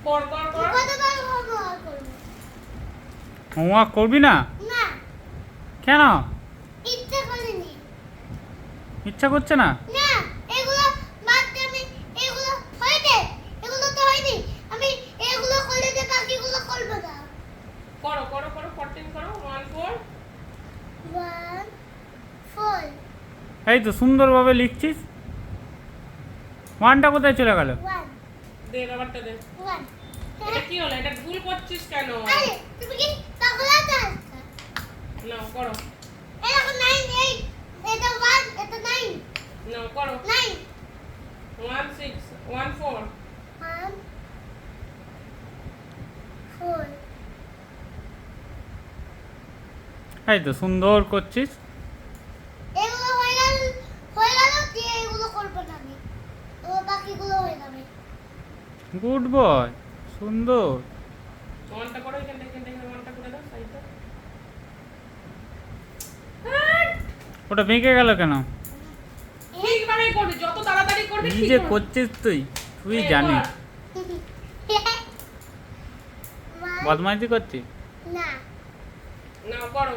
কর কর কর। কতবার হোমওয়ার্ক করব? হোমওয়ার্ক করবি না? না, কেন? ইচ্ছা করিনি। ইচ্ছা করছে না? না, এগুলো বাদ দিয়ে আমি এগুলো হয়নি। এগুলো তো হয়নি। আমি এগুলো করলে যে বাকিগুলো করব না। করো করো করো 14 করো 1 4। 1 4 এই তো সুন্দরভাবে লিখছিস। ওয়ানটা কোথায় চলে গেল? 1 দে রবারটা দে। 1 এটা কি হলো? এটা ভুল করছিস কেন? আরে তুমি কি পাগল আছো? নাও করো। এটা 9 8 এটা 1 এটা 9 নাও করো। 9 1 6 1 4। 1 4 এই তো সুন্দর করছিস। এগুলো হয়ে গেল দিয়ে এগুলো করব না আমি। ও বাকিগুলো হয়ে যাবে। গুড বয়, সুন্দর। ওয়ানটা করো এখান থেকে ওয়ানটা করে দাও সাইডটা। ওটা বেঁকে গেল কেন? ঠিকভাবে করবি, যত তাড়াতাড়ি করবি কি ঠিক যে হবে। করছিস তুই এই জানিস। কর। বদমাইশি করছিস। না নাও করো।